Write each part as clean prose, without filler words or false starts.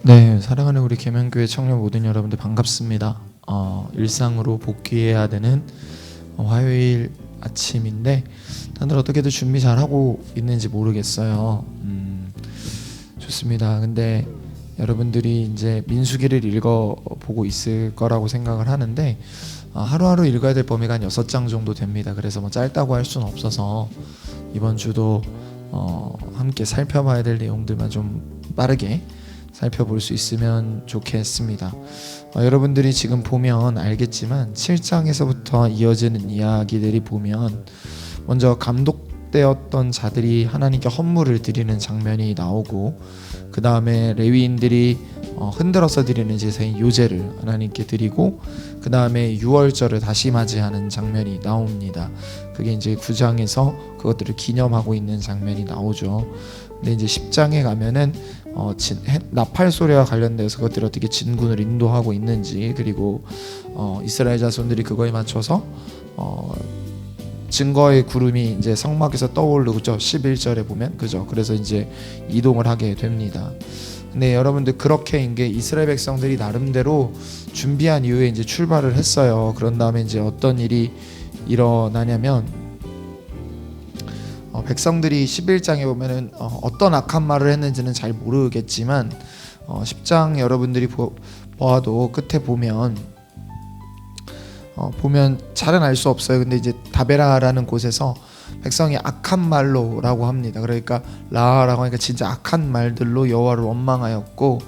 네, 사랑하는 우리 계명교회 청년 모든 여러분들 반갑습니다. 일상으로 복귀해야 되는 화요일 아침인데 다들 어떻게들 준비 잘하고 있는지 모르겠어요. 좋습니다. 근데 여러분들이 이제 민수기를 읽어보고 있을 거라고 생각을 하는데 하루하루 읽어야 될 범위가 한 6장 정도 됩니다. 그래서 뭐 짧다고 할 수는 없어서 이번 주도 함께 살펴봐야 될 내용들만 좀 빠르게 살펴볼 수 있으면 좋겠습니다. 여러분들이 지금 보면 알겠지만 7장에서부터 이어지는 이야기들이 보면 먼저 감독되었던 자들이 하나님께 헌물을 드리는 장면이 나오고 그 다음에 레위인들이 흔들어서 드리는 제사인 요제를 하나님께 드리고 그 다음에 유월절을 다시 맞이하는 장면이 나옵니다. 그게 이제 9장에서 그것들을 기념하고 있는 장면이 나오죠. 근데 이제 10장에 가면은 나팔 소리와 관련돼서 그것들이 어떻게 진군을 인도하고 있는지, 그리고 이스라엘 자손들이 그거에 맞춰서 증거의 구름이 이제 성막에서 떠오르고 11절에 보면 그죠. 그래서 이제 이동을 하게 됩니다. 근데 여러분들 그렇게 이게 이스라엘 백성들이 나름대로 준비한 이후에 이제 출발을 했어요. 그런 다음에 이제 어떤 일이 일어나냐면 백성들이 11장에 보면은 어떤 악한 말을 했는지는 잘 모르겠지만 10장 여러분들이 보아도 끝에 보면 잘은 알 수 없어요. 근데 이제 다베라라는 곳에서 백성이 악한 말로라고 합니다. 그러니까 라라고 하니까 진짜 악한 말들로 여호와를 원망하였고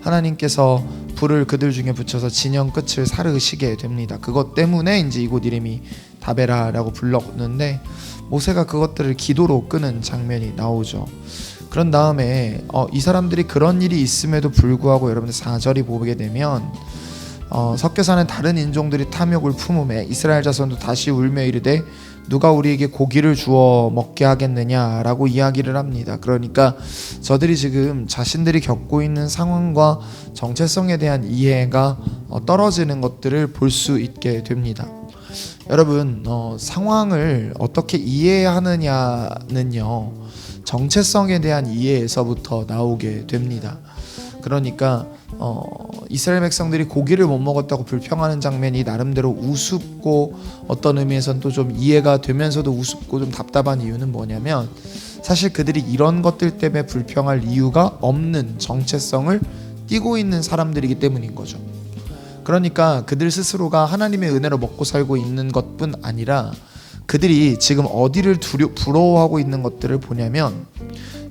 하나님께서 불을 그들 중에 붙여서 진영 끝을 사르시게 됩니다. 그것 때문에 이제 이곳 이름이 다베라라고 불렀는데 모세가 그것들을 기도로 끄는 장면이 나오죠. 그런 다음에 이 사람들이 그런 일이 있음에도 불구하고 여러분들 4절이 보게 되면 섞여 사는 다른 인종들이 탐욕을 품음에 이스라엘 자손도 다시 울며 이르되 누가 우리에게 고기를 주어 먹게 하겠느냐라고 이야기를 합니다. 그러니까 저들이 지금 자신들이 겪고 있는 상황과 정체성에 대한 이해가 떨어지는 것들을 볼 수 있게 됩니다. 여러분 상황을 어떻게 이해하느냐는요 정체성에 대한 이해에서부터 나오게 됩니다. 그러니까 이스라엘 백성들이 고기를 못 먹었다고 불평하는 장면이 나름대로 우습고 어떤 의미에서는 또 좀 이해가 되면서도 우습고 좀 답답한 이유는 뭐냐면 사실 그들이 이런 것들 때문에 불평할 이유가 없는 정체성을 띠고 있는 사람들이기 때문인 거죠. 그러니까 그들 스스로가 하나님의 은혜로 먹고 살고 있는 것뿐 아니라 그들이 지금 어디를 부러워하고 있는 것들을 보냐면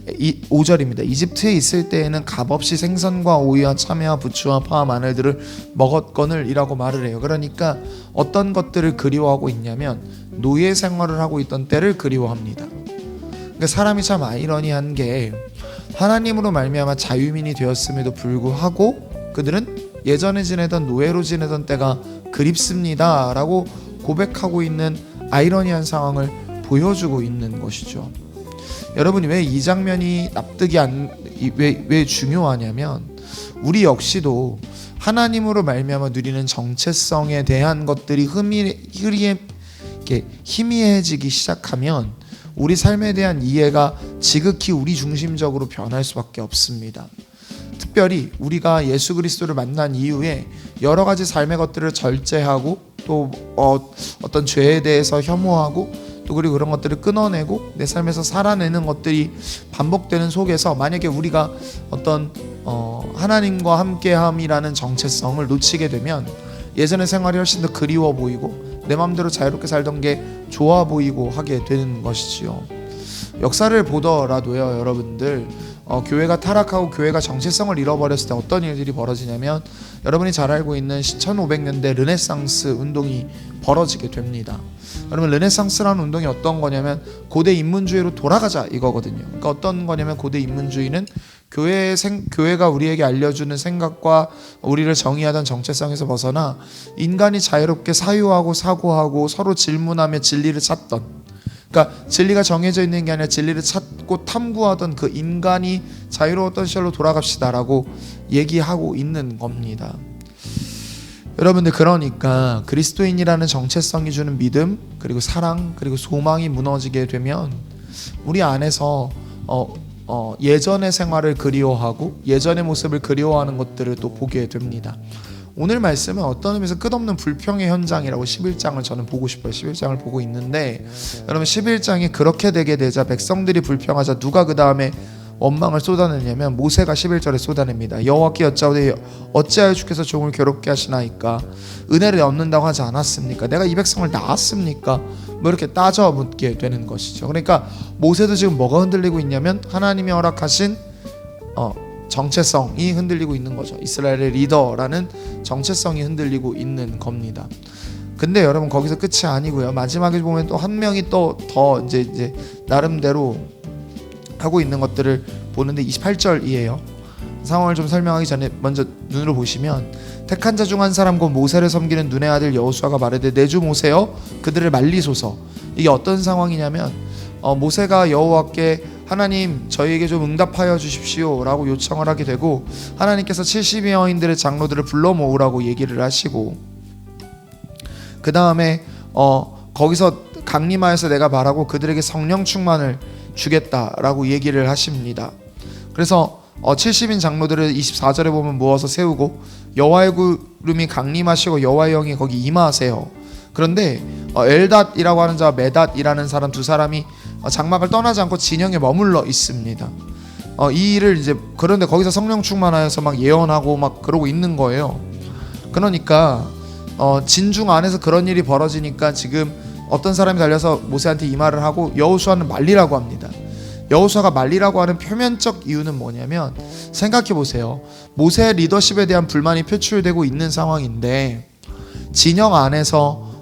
5절입니다. 이집트에 있을 때에는 값없이 생선과 오이와 참외와 부추와 파와 마늘들을 먹었거늘 이라고 말을 해요. 그러니까 어떤 것들을 그리워하고 있냐면 노예 생활을 하고 있던 때를 그리워합니다. 그러니까 사람이 참 아이러니한 게 하나님으로 말미암아 자유민이 되었음에도 불구하고 그들은 예전에 지내던 노예로 지내던 때가 그립습니다 라고 고백하고 있는 아이러니한 상황을 보여주고 있는 것이죠. 여러분이 왜 이 장면이 납득이 왜 중요하냐면 우리 역시도 하나님으로 말미암아 누리는 정체성에 대한 것들이 희미해지기 시작하면 우리 삶에 대한 이해가 지극히 우리 중심적으로 변할 수밖에 없습니다. 특별히 우리가 예수 그리스도를 만난 이후에 여러 가지 삶의 것들을 절제하고 또 어떤 죄에 대해서 혐오하고 또 그리고 그런 것들을 끊어내고 내 삶에서 살아내는 것들이 반복되는 속에서 만약에 우리가 어떤 하나님과 함께함이라는 정체성을 놓치게 되면 예전의 생활이 훨씬 더 그리워 보이고 내 마음대로 자유롭게 살던 게 좋아 보이고 하게 되는 것이지요. 역사를 보더라도요 여러분들 교회가 타락하고 교회가 정체성을 잃어버렸을 때 어떤 일들이 벌어지냐면 여러분이 잘 알고 있는 1500년대 르네상스 운동이 벌어지게 됩니다. 여러분 르네상스라는 운동이 어떤 거냐면 고대 인문주의로 돌아가자 이거거든요. 그러니까 어떤 거냐면 고대 인문주의는 교회가 우리에게 알려주는 생각과 우리를 정의하던 정체성에서 벗어나 인간이 자유롭게 사유하고 사고하고 서로 질문하며 진리를 찾던, 그러니까 진리가 정해져 있는 게 아니라 진리를 찾고 탐구하던 그 인간이 자유로웠던 시절로 돌아갑시다라고 얘기하고 있는 겁니다. 여러분들 그러니까 그리스도인이라는 정체성이 주는 믿음 그리고 사랑 그리고 소망이 무너지게 되면 우리 안에서 예전의 생활을 그리워하고 예전의 모습을 그리워하는 것들을 또 보게 됩니다. 오늘 말씀은 어떤 의미에서 끝없는 불평의 현장이라고 11장을 저는 보고 싶어요. 11장을 보고 있는데 여러분 11장이 그렇게 되게 되자 백성들이 불평하자 누가 그 다음에 원망을 쏟아내냐면 모세가 11절에 쏟아냅니다. 여호와께 여짜오되 어찌하여 주께서 종을 괴롭게 하시나이까 은혜를 얻는다고 하지 않았습니까? 내가 이 백성을 낳았습니까? 뭐 이렇게 따져 묻게 되는 것이죠. 그러니까 모세도 지금 뭐가 흔들리고 있냐면 하나님이 허락하신 정체성이 흔들리고 있는 거죠. 이스라엘의 리더라는 정체성이 흔들리고 있는 겁니다. 근데 여러분 거기서 끝이 아니고요. 마지막에 보면 또 한 명이 또 더 이제 나름대로 하고 있는 것들을 보는데 28절이에요. 상황을 좀 설명하기 전에 먼저 눈으로 보시면 택한 자 중 한 사람 곧 모세를 섬기는 눈의 아들 여호수아가 말하되 내 주 모세여 그들을 말리소서. 이게 어떤 상황이냐면 모세가 여호와께 하나님 저희에게 좀 응답하여 주십시오 라고 요청을 하게 되고 하나님께서 70의 여인들의 장로들을 불러 모으라고 얘기를 하시고 그 다음에 거기서 강림하여서 내가 말하고 그들에게 성령 충만을 주겠다라고 얘기를 하십니다. 그래서 70인 장로들을 24절에 보면 모아서 세우고 여호와의 구름이 강림하시고 여호와의 영이 거기 임하세요. 그런데 엘닷이라고 하는 자와 메닷이라는 사람 두 사람이 장막을 떠나지 않고 진영에 머물러 있습니다. 이 일을 이제 그런데 거기서 성령 충만하여서 막 예언하고 막 그러고 있는 거예요. 그러니까 진중 안에서 그런 일이 벌어지니까 지금 어떤 사람이 달려서 모세한테 이 말을 하고 여호수아는 말리라고 합니다. 여호수아가 말리라고 하는 표면적 이유는 뭐냐면 생각해 보세요. 모세의 리더십에 대한 불만이 표출되고 있는 상황인데 진영 안에서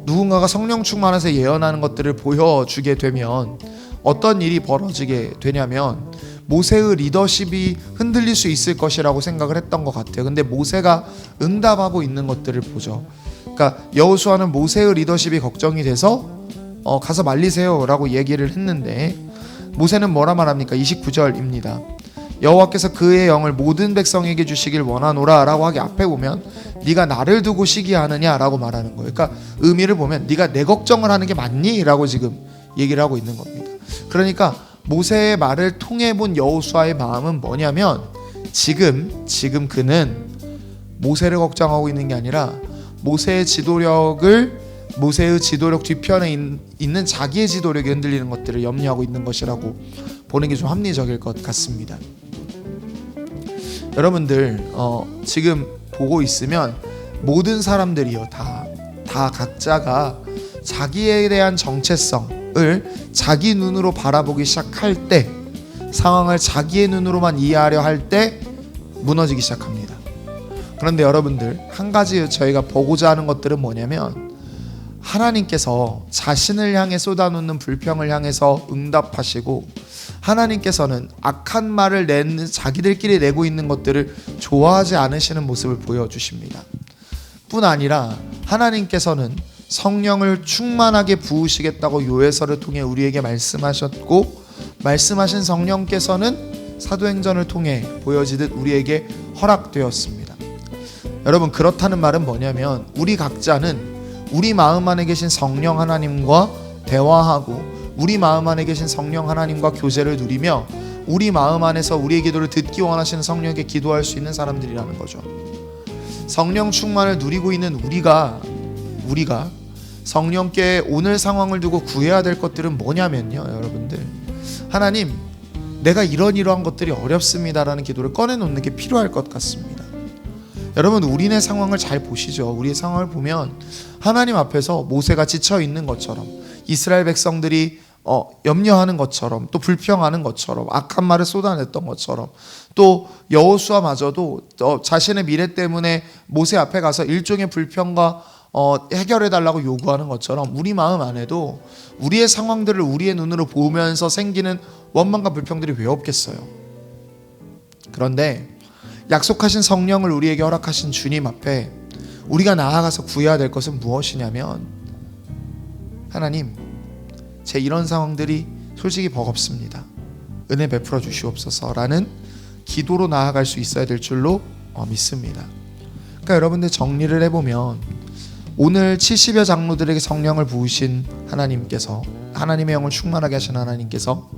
누군가가 성령 충만해서 예언하는 것들을 보여주게 되면 어떤 일이 벌어지게 되냐면 모세의 리더십이 흔들릴 수 있을 것이라고 생각을 했던 것 같아요. 근데 모세가 응답하고 있는 것들을 보죠. 그러니까 여호수아는 모세의 리더십이 걱정이 돼서 가서 말리세요 라고 얘기를 했는데 모세는 뭐라 말합니까? 29절입니다. 여호와께서 그의 영을 모든 백성에게 주시길 원하노라 라고 하기 앞에 보면 네가 나를 두고 시기하느냐 라고 말하는 거예요. 그러니까 의미를 보면 네가 내 걱정을 하는 게 맞니? 라고 지금 얘기를 하고 있는 겁니다. 그러니까 모세의 말을 통해 본 여호수아의 마음은 뭐냐면 지금 그는 모세를 걱정하고 있는 게 아니라 모세의 지도력 뒤편에 있는 자기의 지도력이 흔들리는 것들을 염려하고 있는 것이라고 보는 게 좀 합리적일 것 같습니다. 여러분들 지금 보고 있으면 모든 사람들이요 다 각자가 자기에 대한 정체성을 자기 눈으로 바라보기 시작할 때 상황을 자기의 눈으로만 이해하려 할 때 무너지기 시작합니다. 그런데 여러분들 한 가지 저희가 보고자 하는 것들은 뭐냐면 하나님께서 자신을 향해 쏟아놓는 불평을 향해서 응답하시고 하나님께서는 악한 말을 자기들끼리 내고 있는 것들을 좋아하지 않으시는 모습을 보여주십니다. 뿐 아니라 하나님께서는 성령을 충만하게 부으시겠다고 요해서를 통해 우리에게 말씀하셨고 말씀하신 성령께서는 사도행전을 통해 보여지듯 우리에게 허락되었습니다. 여러분 그렇다는 말은 뭐냐면 우리 각자는 우리 마음 안에 계신 성령 하나님과 대화하고 우리 마음 안에 계신 성령 하나님과 교제를 누리며 우리 마음 안에서 우리의 기도를 듣기 원하시는 성령에게 기도할 수 있는 사람들이라는 거죠. 성령 충만을 누리고 있는 우리가 성령께 오늘 상황을 두고 구해야 될 것들은 뭐냐면요 여러분들 하나님 내가 이러한 것들이 어렵습니다라는 기도를 꺼내놓는 게 필요할 것 같습니다. 여러분 우리네 상황을 잘 보시죠. 우리의 상황을 보면 하나님 앞에서 모세가 지쳐 있는 것처럼 이스라엘 백성들이 염려하는 것처럼 또 불평하는 것처럼 악한 말을 쏟아냈던 것처럼 또 여호수아마저도 자신의 미래 때문에 모세 앞에 가서 일종의 불평과 해결해달라고 요구하는 것처럼 우리 마음 안에도 우리의 상황들을 우리의 눈으로 보면서 생기는 원망과 불평들이 왜 없겠어요. 그런데 약속하신 성령을 우리에게 허락하신 주님 앞에 우리가 나아가서 구해야 될 것은 무엇이냐면 하나님 제 이런 상황들이 솔직히 버겁습니다. 은혜 베풀어 주시옵소서라는 기도로 나아갈 수 있어야 될 줄로 믿습니다. 그러니까 여러분들 정리를 해보면 오늘 70여 장로들에게 성령을 부으신 하나님께서 하나님의 영을 충만하게 하신 하나님께서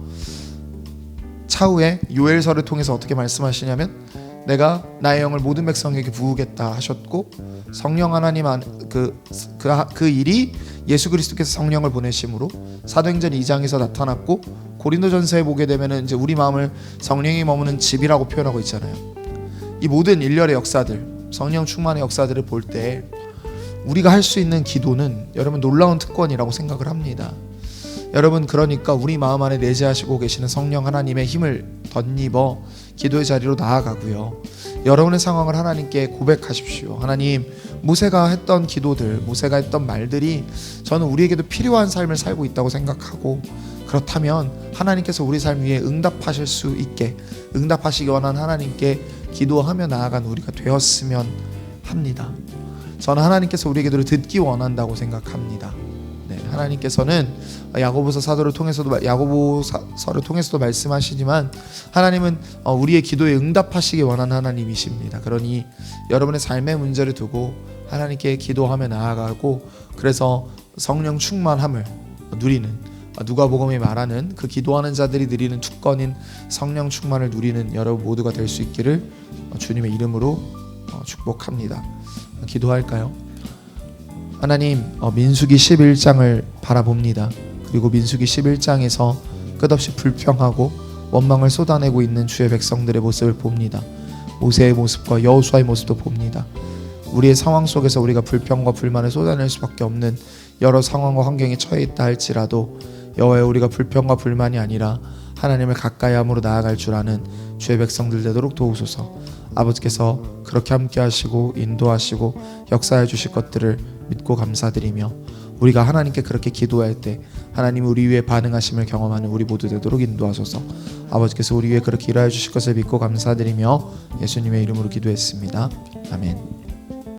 차후에 요엘서를 통해서 어떻게 말씀하시냐면 내가 나의 영을 모든 백성에게 부으겠다 하셨고 성령 하나님 그 일이 예수 그리스도께서 성령을 보내심으로 사도행전 2장에서 나타났고 고린도전서에 보게 되면은 이제 우리 마음을 성령이 머무는 집이라고 표현하고 있잖아요. 이 모든 일련의 역사들, 성령 충만의 역사들을 볼 때 우리가 할 수 있는 기도는 여러분 놀라운 특권이라고 생각을 합니다. 여러분 그러니까 우리 마음 안에 내재하시고 계시는 성령 하나님의 힘을 덧입어 기도의 자리로 나아가고요. 여러분의 상황을 하나님께 고백하십시오. 하나님, 모세가 했던 기도들, 모세가 했던 말들이 저는 우리에게도 필요한 삶을 살고 있다고 생각하고 그렇다면 하나님께서 우리 삶 위에 응답하실 수 있게 응답하시기 원하는 하나님께 기도하며 나아간 우리가 되었으면 합니다. 저는 하나님께서 우리의 기도를 듣기 원한다고 생각합니다. 네, 하나님께서는 야고보서를 통해서도 말씀하시지만 하나님은 우리의 기도에 응답하시기 원하는 하나님이십니다. 그러니 여러분의 삶의 문제를 두고 하나님께 기도하며 나아가고 그래서 성령 충만함을 누리는 누가복음이 말하는 그 기도하는 자들이 누리는 특권인 성령 충만을 누리는 여러분 모두가 될 수 있기를 주님의 이름으로 축복합니다. 기도할까요? 하나님, 민수기 11장을 바라봅니다. 그리고 민수기 11장에서 끝없이 불평하고 원망을 쏟아내고 있는 주의 백성들의 모습을 봅니다. 모세의 모습과 여호수아의 모습도 봅니다. 우리의 상황 속에서 우리가 불평과 불만을 쏟아낼 수밖에 없는 여러 상황과 환경에 처해 있다 할지라도 여호와여, 우리가 불평과 불만이 아니라 하나님을 가까이 함으로 나아갈 줄 아는 주의 백성들 되도록 도우소서. 아버지께서 그렇게 함께 하시고 인도하시고 역사해 주실 것들을 믿고 감사드리며 우리가 하나님께 그렇게 기도할 때 하나님이 우리 위에 반응하심을 경험하는 우리 모두 되도록 인도하소서. 아버지께서 우리 위에 그렇게 일하여 주실 것을 믿고 감사드리며 예수님의 이름으로 기도했습니다. 아멘.